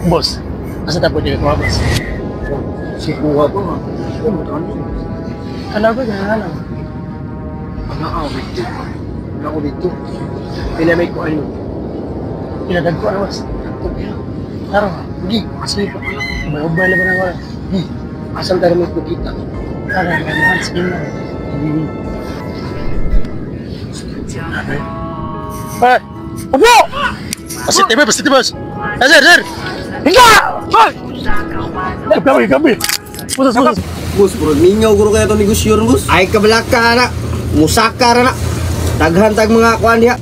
Boss, asa tapo dito ko, boss? Si Kuha ba nga? Ano ba ganyan? Ang aawit dito. Wala ko dito. Pinamay ko ano. Pinatag ko, boss. Taro, Hindi, kasi pa pala. may ubay na ba na wala? Asal tayo magpagkita. Tara, ganahan, sige na. Pak, upo! Positif, bos. Sir. Hingga! Kami. Putus. Bos, bro, mingaw ko kaya itong negosyon, bos. Ay, kabalaka na. Musaka na. Taghantag mga kuhan niya.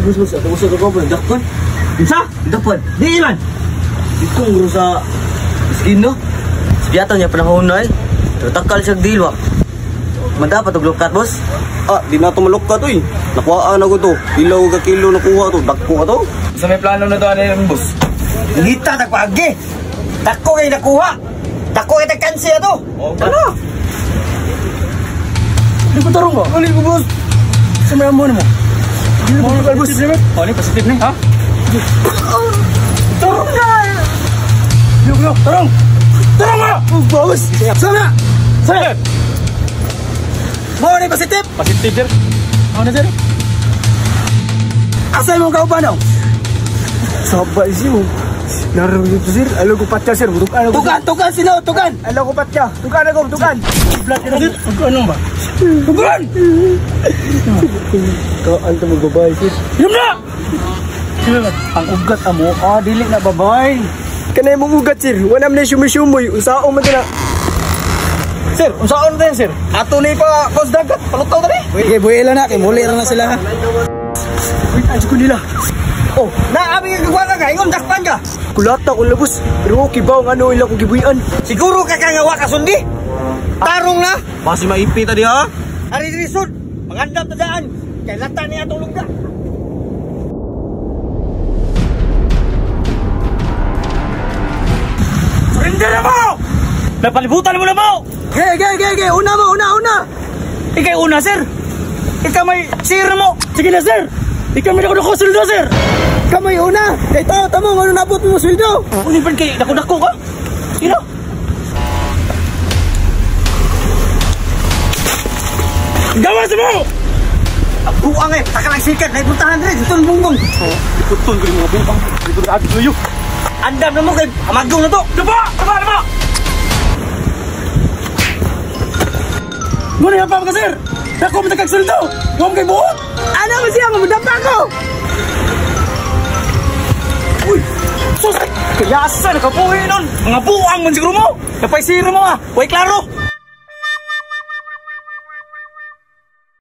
Bos, ito gusto ko ba? Dakpan? Isa? Dakpan? Di ilan? Ito bro sa skin, no? Siyata niya panahon na eh. Pero takal siya dilwa. Madapat og lukat, boss. Ah, di na ito malukka to eh. Nakuhaan ako to. Ilaw ka kilo nakuha to. Dakpo ka to. Sa may plano na to, ano yung boss? Ngita, nagpagi. Dako kayo nakuha. Dako kayo nagkansi to. Ano? Di ko tarong ba? Ano ko, boss? Sa may amon mo. Di mo ka, boss. Oh, ini positif nih, ha? Tarong na! Yuk, tarong! Tarong mo! Boss! Sana! Sir! Mau ni positif? Positif, sir. Mau na, sir? Asal mo ka upano? Sabay siyo. Naroon dito, sir. Alam ko patya, sir. Tukan sila, tukan! Alam ko patya. Tukan ako, tukan. Blood ka, sir? Ano ba? Tukan! Kaan ito magbabay, sir. Yum na! Ang ugat amo, dili na babay. Kanay mong ugat, sir. Wala mo na sumi-sumoy. Usaon mo na. Sir, unsaon na yan, sir? Ato ni pa, Boss Dagat. Palutaw na rin. Okay, buhila na. Muli na sila, ha? Wait, aso ko nila. Oh, naaming kagawa ka. Ingon, dakpan ka. Kulata ko labos. Pero okay ba ang ano ilang kong gibuyan? Siguro ka kangawa ka sundi. Tarong na. Masih maipi tadi, ha? Ari Rizod. Mangandam na daan. Kay lata niya itong lungga. Surrender na mo! Napalibutan mo na mo! Ge. Una mo, una. Ikay una, sir. Ikaw may sir mo. Sige na, sir! Ikaw may ako sweldo, sir! Kamay una. Kay tao, ano nabot mo sweldo? Unin pa kay dako-dako ka? Sino? Gawas mo! Buang eh. Taka lang sikat. Naik puntahan rin. Ito ang bunggong. Iputol ko yung mga bukang. Ito na agad tuyo. Andam na mo kay amagong na to. Diba? Muna yung papa ka, sir! Ako mo nagkagsweldo! Huwag kay buhot! Ano mo siya? Mamadapa ko. Uy! Sus! Kayasa, nakapuhi nun! Mga buwang man siguro mo! Napay siro mo, ha! Huwag klaro!